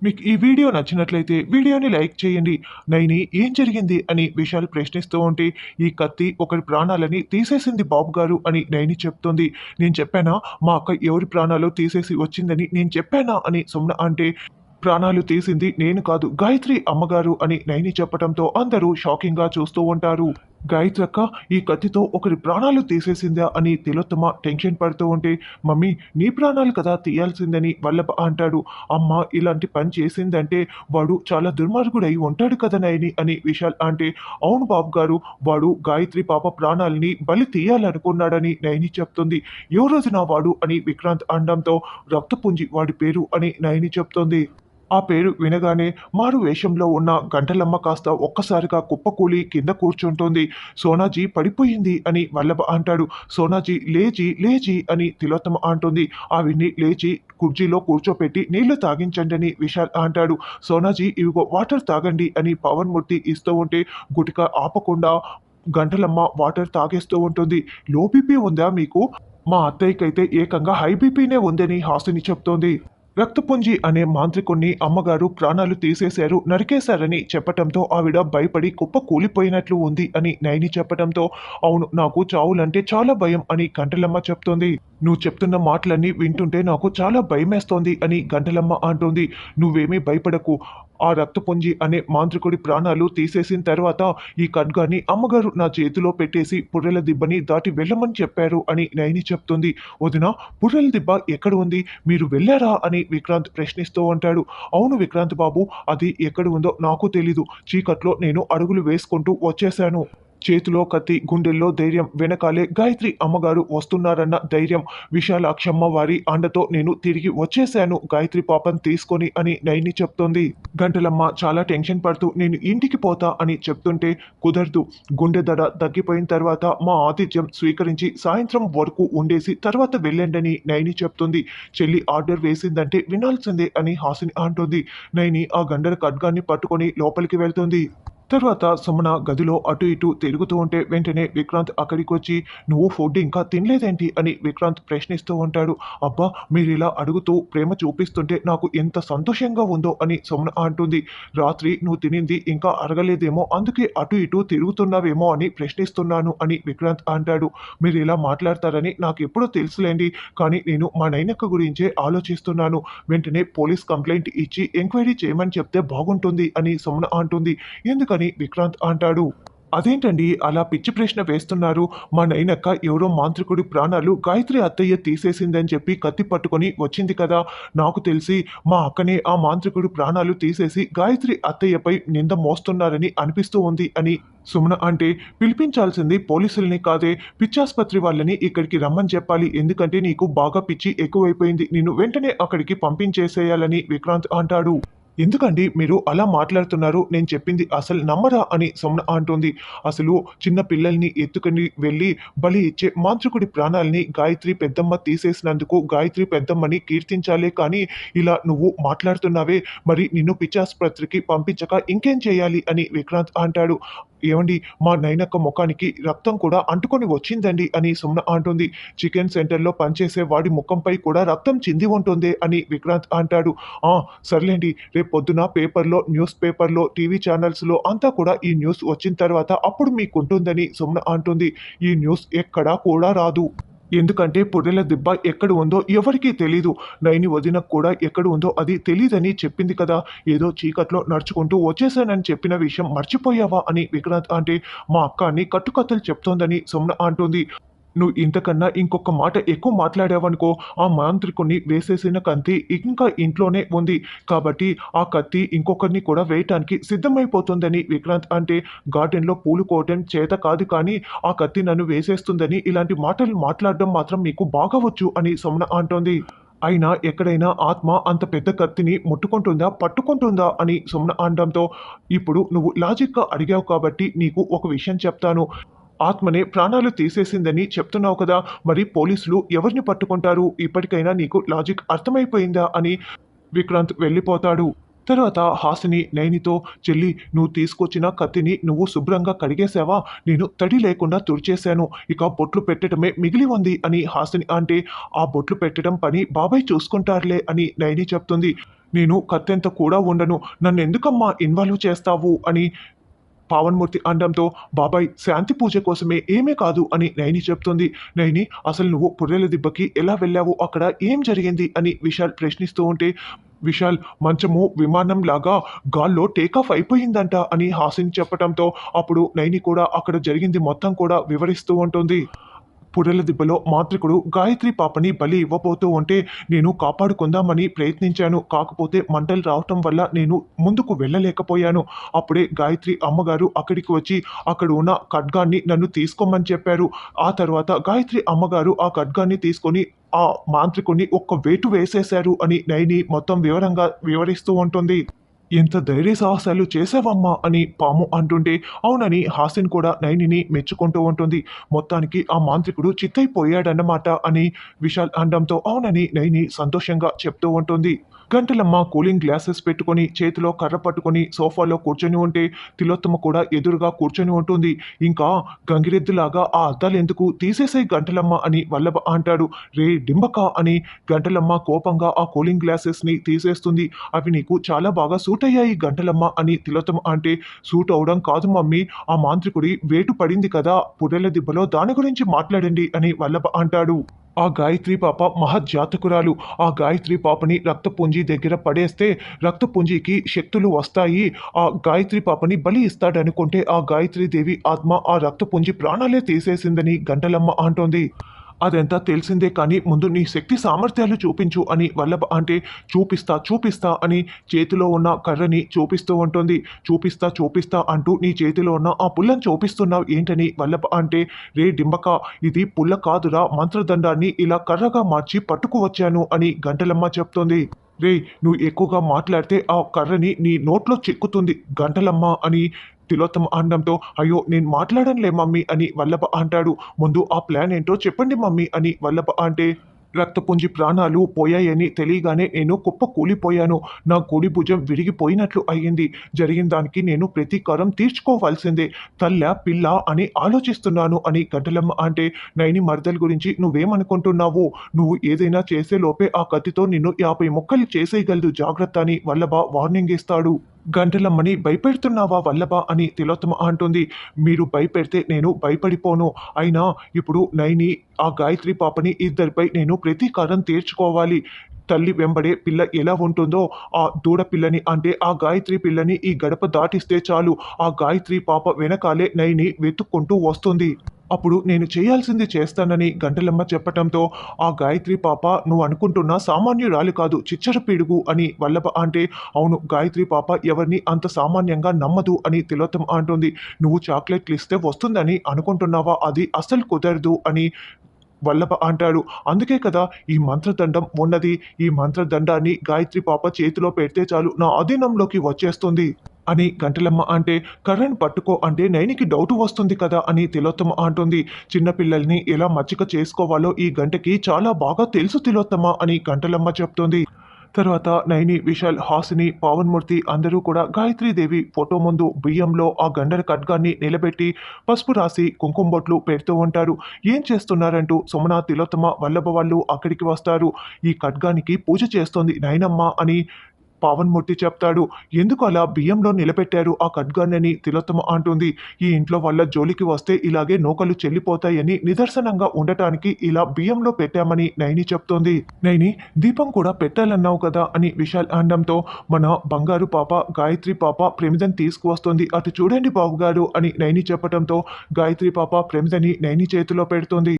మీకు ఈ వీడియో నచ్చినట్లయితే వీడియోని లైక్ చేయండి. నైని ఏం జరిగింది అని విశాల్ ప్రశ్నిస్తూ ఉంటే, ఈ కత్తి ఒకరి ప్రాణాలని తీసేసింది బాబు గారు అని నైని చెప్తుంది. నేను చెప్పానా మా అక్క ఎవరి ప్రాణాలు తీసేసి వచ్చిందని నేను చెప్పానా అని సుమన అంటే, ప్రాణాలు తీసింది నేను కాదు గాయత్రి అమ్మగారు అని నైని చెప్పడంతో అందరూ షాకింగ్గా చూస్తూ ఉంటారు. గాయత్రి అక్క ఈ కత్తితో ఒకరి ప్రాణాలు తీసేసిందా అని తిలోత్తమ టెన్షన్ పడుతూ ఉంటే, మమ్మీ నీ ప్రాణాలు కదా తీయాల్సిందని వల్లభ అంటాడు. అమ్మ ఇలాంటి పని చేసిందంటే వాడు చాలా దుర్మార్గుడై ఉంటాడు కదా నైని అని విశాల్ అంటే, అవును బాబు గారు వాడు గాయత్రి పాప ప్రాణాలని బలి తీయాలనుకున్నాడని నైని చెప్తుంది. ఏ రోజున వాడు అని విక్రాంత్ అనడంతో, రక్తపుంజి వాడి పేరు అని నైని చెప్తుంది. ఆ పేరు వినగానే మారు వేషంలో ఉన్న గంటలమ్మ కాస్త ఒక్కసారిగా కుప్పకూలి కింద కూర్చుంటుంది. సోనాజీ పడిపోయింది అని వల్లభ అంటాడు. సోనాజీ లేచి లేచి అని తిలోత్తమ అంటుంది. ఆవిడ్ని లేచి కుర్చీలో కూర్చోపెట్టి నీళ్లు తాగించండి అని విశాల్ అంటాడు. సోనాజీ ఇవిగో వాటర్ తాగండి అని పవన్ మూర్తి ఇస్తూ ఉంటే గుటిక ఆపకుండా గంటలమ్మ వాటర్ తాగేస్తూ ఉంటుంది. లో బీపీ ఉందా మీకు? మా అత్తయ్యకైతే ఏకంగా హై బీపీనే ఉందని హాసిని చెప్తోంది. రక్తపుంజి అనే మాంత్రికుణ్ణి అమ్మగారు ప్రాణాలు తీసేశారు, నరికేశారని చెప్పటంతో ఆవిడ భయపడి కుప్ప కూలిపోయినట్లు ఉంది అని నైని చెప్పటంతో, అవును నాకు చావులంటే చాలా భయం అని గంటలమ్మ చెప్తోంది. నువ్వు చెప్తున్న మాటలన్నీ వింటుంటే నాకు చాలా భయమేస్తోంది అని గంటలమ్మ అంటోంది. నువ్వేమీ భయపడకు. ఆ రక్తపుంజి అనే మాంత్రికుడి ప్రాణాలు తీసేసిన తర్వాత ఈ ఖడ్గాని అమ్మగారు నా చేతిలో పెట్టేసి పుర్రెల దిబ్బని దాటి వెళ్ళమని చెప్పారు అని నైని చెప్తుంది. వదిన పుర్రెల దిబ్బ ఎక్కడ ఉంది? మీరు వెళ్ళారా అని విక్రాంత్ ప్రశ్నిస్తూ ఉంటాడు. అవును విక్రాంత్ బాబు, అది ఎక్కడ ఉందో నాకు తెలీదు. చీకట్లో నేను అడుగులు వేసుకుంటూ వచ్చేశాను. చేతిలో కత్తి, గుండెల్లో ధైర్యం, వెనకాలే గాయత్రి అమ్మగారు వస్తున్నారన్న ధైర్యం, విశాలాక్షమ్మ వారి అండతో నేను తిరిగి వచ్చేశాను గాయత్రి పాపం తీసుకొని అని నైని చెప్తోంది. గంటలమ్మ చాలా టెన్షన్ పడుతూ నేను ఇంటికి పోతా అని చెప్తుంటే, కుదరదు, గుండె దడ తగ్గిపోయిన తర్వాత మా ఆతిథ్యం స్వీకరించి సాయంత్రం వరకు ఉండేసి తర్వాత వెళ్ళండని నైని చెప్తుంది. చెల్లి ఆర్డర్ వేసిందంటే వినాల్సిందే అని హాసిని అంటుంది. నైని ఆ గండల ఖడ్గాన్ని పట్టుకొని లోపలికి వెళ్తుంది. తర్వాత సుమన గదిలో అటు ఇటు తిరుగుతూ ఉంటే వెంటనే విక్రాంత్ అక్కడికి వచ్చి, నువ్వు ఫుడ్ ఇంకా తినలేదేంటి అని విక్రాంత్ ప్రశ్నిస్తూ ఉంటాడు. అబ్బా మీరు ఇలా అడుగుతూ ప్రేమ చూపిస్తుంటే నాకు ఎంత సంతోషంగా ఉందో అని సుమన అంటుంది. రాత్రి నువ్వు తినింది ఇంకా అరగలేదేమో అందుకే అటు ఇటు తిరుగుతున్నావేమో అని ప్రశ్నిస్తున్నాను అని విక్రాంత్ అంటాడు. మీరు ఇలా మాట్లాడతారని నాకు ఎప్పుడో తెలుసులేండి, కానీ నేను మా నైనక్క గురించే ఆలోచిస్తున్నాను. వెంటనే పోలీస్ కంప్లైంట్ ఇచ్చి ఎంక్వైరీ చేయమని చెప్తే బాగుంటుంది అని సుమన అంటుంది. ఎందుకని విక్రాంత్ అంటాడు. అదేంటండి అలా పిచ్చి ప్రశ్న వేస్తున్నారు? మా నైనక్క ఎవరో మాంత్రికుడి ప్రాణాలు గాయత్రి అత్తయ్య తీసేసిందని చెప్పి కత్తి పట్టుకొని వచ్చింది కదా. నాకు తెలిసి మా అక్కనే ఆ మాంత్రికుడి ప్రాణాలు తీసేసి గాయత్రి అత్తయ్యపై నింద మోస్తున్నారని అనిపిస్తూ ఉంది అని సుమన అంటే, పిలిపించాల్సింది పోలీసుల్ని కాదే, పిచ్చాసుపత్రి వాళ్ళని ఇక్కడికి రమ్మని చెప్పాలి. ఎందుకంటే నీకు బాగా పిచ్చి ఎక్కువైపోయింది. నిన్ను వెంటనే అక్కడికి పంపించేసేయాలని విక్రాంత్ అంటాడు. ఎందుకండి మీరు అలా మాట్లాడుతున్నారు? నేను చెప్పింది అసలు నమ్మరా అని సుమన అంటుంది. అసలు చిన్న పిల్లల్ని ఎత్తుకుని వెళ్ళి బలి ఇచ్చే మాంత్రికుడి ప్రాణాలని గాయత్రి పెద్దమ్మ తీసేసినందుకు గాయత్రి పెద్దమ్మని కీర్తించాలే కానీ ఇలా నువ్వు మాట్లాడుతున్నావే, మరి నిన్ను పిచ్చాసుపత్రికి పంపించక ఇంకేం చేయాలి అని విక్రాంత్ అంటాడు. ఏమండి మా నైనక్క ముఖానికి రక్తం కూడా అంటుకొని వచ్చిందండి అని సుమన అంటుంది. చికెన్ సెంటర్లో పనిచేసే వాడి ముఖంపై కూడా రక్తం చింది ఉంటుంది అని విక్రాంత్ అంటాడు. సర్లేండి, రేపు పొద్దున పేపర్లో, న్యూస్ పేపర్లో, టీవీ ఛానల్స్లో అంతా కూడా ఈ న్యూస్ వచ్చిన తర్వాత అప్పుడు మీకుంటుందని సుమన అంటుంది. ఈ న్యూస్ ఎక్కడా కూడా రాదు. ఎందుకంటే పుర్రెల దిబ్బ ఎక్కడ ఉందో ఎవరికీ తెలీదు. నైని వదినకు కూడా ఎక్కడ ఉందో అది తెలీదని చెప్పింది కదా. ఏదో చీకట్లో నడుచుకుంటూ వచ్చేసానని చెప్పిన విషయం మర్చిపోయావా అని విక్రాంత్ అంటే, మా అక్క అని కట్టుకథలు చెప్తోందని సుమన అంటుంది. నువ్వు ఇంతకన్నా ఇంకొక మాట ఎక్కువ మాట్లాడావనుకో, ఆ మాంత్రికుణ్ణి వేసేసిన కత్తి ఇంకా ఇంట్లోనే ఉంది కాబట్టి ఆ కత్తి ఇంకొకరిని కూడా వేయటానికి సిద్ధమైపోతుందని విక్రాంత్ అంటే, గార్డెన్లో పూలు కోయటం చేత కాదు కానీ ఆ కత్తి నన్ను వేసేస్తుందని ఇలాంటి మాటలు మాట్లాడడం మాత్రం మీకు బాగా వచ్చు అని సుమన అంటోంది. అయినా ఎక్కడైనా ఆత్మ అంత పెద్ద కత్తిని ముట్టుకుంటుందా, పట్టుకుంటుందా అని సుమన అనడంతో, ఇప్పుడు నువ్వు లాజిక్గా అడిగావు కాబట్టి నీకు ఒక విషయం చెప్తాను. ఆత్మనే ప్రాణాలు తీసేసిందని చెప్తున్నావు కదా, మరి పోలీసులు ఎవరిని పట్టుకుంటారు? ఇప్పటికైనా నీకు లాజిక్ అర్థమైపోయిందా అని విక్రాంత్ వెళ్ళిపోతాడు. తర్వాత హాసిని నైనితో, చెల్లి నువ్వు తీసుకొచ్చిన కత్తిని నువ్వు శుభ్రంగా కడిగేశావా? నేను తడి లేకుండా తుడిచేశాను. ఇక బొట్లు పెట్టడమే మిగిలి ఉంది అని హాసిని అంటే, ఆ బొట్లు పెట్టడం పని బాబాయ్ చూసుకుంటారులే అని నైని చెప్తుంది. నేను కత్తెంత కూడా ఉండను. నన్నెందుకమ్మా ఇన్వాల్వ్ చేస్తావు అని పావన్మూర్తి అనడంతో, బాబాయ్ శాంతి పూజ కోసమే ఏమీ కాదు అని నైని చెప్తుంది. నైని అసలు నువ్వు పుర్రెల దిబ్బకి ఎలా వెళ్ళావు? అక్కడ ఏం జరిగింది? అని విశాల్ ప్రశ్నిస్తూ ఉంటే, విశాల్ మంచము విమానం లాగా గాల్లో టేకాఫ్ అయిపోయిందంట అని హాసిని చెప్పడంతో, అప్పుడు నైని కూడా అక్కడ జరిగింది మొత్తం కూడా వివరిస్తూ ఉంటుంది. పుర్రెల దిబ్బలో మాంత్రికుడు గాయత్రి పాపని బలి ఇవ్వబోతూ ఉంటే నేను కాపాడుకుందామని ప్రయత్నించాను. కాకపోతే మంటలు రావటం వల్ల నేను ముందుకు వెళ్ళలేకపోయాను. అప్పుడే గాయత్రి అమ్మగారు అక్కడికి వచ్చి అక్కడ ఉన్న ఖడ్గాన్ని నన్ను తీసుకోమని చెప్పారు. ఆ తర్వాత గాయత్రి అమ్మగారు ఆ ఖడ్గాన్ని తీసుకొని ఆ మాంత్రికుడిని ఒక్క వేటు వేసేశారు అని నైని మొత్తం వివరంగా వివరిస్తూ ఉంటుంది. ఎంత ధైర్య సాహసాలు చేసావమ్మా అని పాము అంటుంటే, అవునని హాసిన్ కూడా నైనిని మెచ్చుకుంటూ ఉంటుంది. మొత్తానికి ఆ మాంత్రికుడు చిత్తైపోయాడన్నమాట అని విశాల్ అనడంతో, అవునని నైని సంతోషంగా చెప్తూ ఉంటుంది. గంటలమ్మ కూలింగ్ గ్లాసెస్ పెట్టుకొని చేతిలో కర్ర పట్టుకొని సోఫాలో కూర్చొని ఉంటే, తిలోత్తమ కూడా ఎదురుగా కూర్చొని ఉంటుంది. ఇంకా గంగిరెద్దులాగా ఆ అద్దాలు ఎందుకు, తీసేసే గంటలమ్మ అని వల్లభ అంటాడు. రే డింబక అని గంటలమ్మ కోపంగా ఆ కూలింగ్ గ్లాసెస్ని తీసేస్తుంది. అవి నీకు చాలా బాగా సూట్ అయ్యాయి గంటలమ్మ అని తిలోత్తమ అంటే, సూట్ అవడం కాదు మమ్మీ, ఆ మాంత్రికుడి వేటు పడింది కదా పుర్రెల దిబ్బలో, దాని గురించి మాట్లాడండి అని వల్లభ అంటాడు. ఆ గాయత్రి పాప మహజ్జాతకురాలు. ఆ గాయత్రి పాపని రక్తపుంజి దగ్గర పడేస్తే రక్తపుంజికి శక్తులు వస్తాయి. ఆ గాయత్రి పాపని బలి ఇస్తాడనుకుంటే ఆ గాయత్రి దేవి ఆత్మ ఆ రక్తపుంజి ప్రాణాలే తీసేసిందని గంటలమ్మ అంటోంది. అదంతా తెలిసిందే కానీ ముందు నీ శక్తి సామర్థ్యాలు చూపించు అని వల్లభ అంటే, చూపిస్తా చూపిస్తా అని చేతిలో ఉన్న కర్రని చూపిస్తూ ఉంటుంది. చూపిస్తా చూపిస్తా అంటూ నీ చేతిలో ఉన్న ఆ పుల్లని చూపిస్తున్నావు ఏంటని వల్లభ అంటే, రే డింబక ఇది పుల్ల కాదురా, మంత్రదండాన్ని ఇలా కర్రగా మార్చి పట్టుకు వచ్చాను అని గంటలమ్మ చెప్తుంది. రే నువ్వు ఎక్కువగా మాట్లాడితే ఆ కర్రని నీ నోట్లో చిక్కుతుంది గంటలమ్మ అని తిలోత్తమ అనడంతో, అయ్యో నేను మాట్లాడనులే మమ్మీ అని వల్లభ అంటాడు. ముందు ఆ ప్లాన్ ఏంటో చెప్పండి మమ్మీ అని వల్లభ అంటే, రక్తపుంజి ప్రాణాలు పోయాయని తెలియగానే నేను కుప్ప కూలిపోయాను. నా కుడి భుజం విరిగిపోయినట్లు అయ్యింది. జరిగిన దానికి నేను ప్రతీకారం తీర్చుకోవాల్సిందే. తల్ల పిల్ల అని ఆలోచిస్తున్నాను అని గడ్డలమ్మ అంటే, నైని మరదల గురించి నువ్వేమనుకుంటున్నావు? నువ్వు ఏదైనా చేసే లోపే ఆ కత్తితో నిన్ను 50 ముక్కలు చేసేయగలదు, జాగ్రత్త అని వల్లభ వార్నింగ్ ఇస్తాడు. గంటలమ్మని భయపెడుతున్నావా వల్లభ అని తిలోత్తమ అంటుంది. మీరు భయపెడితే నేను భయపడిపోను. అయినా ఇప్పుడు నైని ఆ గాయత్రి పాపని ఇద్దరిపై నేను ప్రతీకారం తీర్చుకోవాలి. తల్లి వెంబడే పిల్ల ఎలా ఉంటుందో ఆ దూడ పిల్లని అంటే ఆ గాయత్రి పిల్లని ఈ గడప దాటిస్తే చాలు, ఆ గాయత్రి పాప వెనకాలే నైని వెతుక్కుంటూ వస్తుంది. అప్పుడు నేను చేయాల్సింది చేస్తానని గంటలమ్మ చెప్పటంతో, ఆ గాయత్రి పాప నువ్వు అనుకుంటున్న సామాన్యురాలు కాదు, చిచ్చర పిడుగు అని వల్లభ అంటే, అవును గాయత్రి పాప ఎవరిని అంత సామాన్యంగా నమ్మదు అని తిలోత్తమ అంటుంది. నువ్వు చాక్లెట్లు ఇస్తే వస్తుందని అనుకుంటున్నావా? అది అస్సలు కుదరదు అని వల్లభ అంటాడు. అందుకే కదా ఈ మంత్రదండం ఉన్నది. ఈ మంత్రదండాన్ని గాయత్రి పాప చేతిలో పెడితే చాలు నా అధీనంలోకి వచ్చేస్తుంది అని గంటలమ్మ అంటే, కర్రను పట్టుకో అంటే నైనికి డౌట్ వస్తుంది కదా అని తిలోత్తమ అంటుంది. చిన్నపిల్లల్ని ఎలా మచ్చిక చేసుకోవాలో ఈ గంటకి చాలా బాగా తెలుసు తిలోత్తమ అని గంటలమ్మ చెప్తుంది. తర్వాత నైని, విశాల్, హాసిని, పావన్మూర్తి అందరూ కూడా గాయత్రీదేవి ఫోటో ముందు బియ్యంలో ఆ గండర ఖడ్గాన్ని నిలబెట్టి పసుపు రాసి కుంకుమ బొట్లు పెడుతూ ఉంటారు. ఏం చేస్తున్నారంటూ సుమన, తిలోత్తమ, వల్లభ వాళ్ళు అక్కడికి వస్తారు. ఈ ఖడ్గానికి పూజ చేస్తోంది నైనమ్మ అని పావన్మూర్తి చెప్తాడు. ఎందుకు అలా బియ్యంలో నిలబెట్టారు ఆ ఖడ్గాన్నని తిలోత్తమ అంటుంది. ఈ ఇంట్లో వాళ్ళ జోలికి వస్తే ఇలాగే నూకలు చెల్లిపోతాయని నిదర్శనంగా ఉండటానికి ఇలా బియ్యంలో పెట్టామని నైని చెప్తోంది. నైని, దీపం కూడా పెట్టాలన్నావు కదా అని విశాల్ అనడంతో, మన బంగారు పాప గాయత్రి పాప ప్రమిదని తీసుకువస్తుంది, అటు చూడండి బాబుగారు అని నైని చెప్పడంతో గాయత్రి పాప ప్రమిదని నైని చేతిలో పెడుతుంది.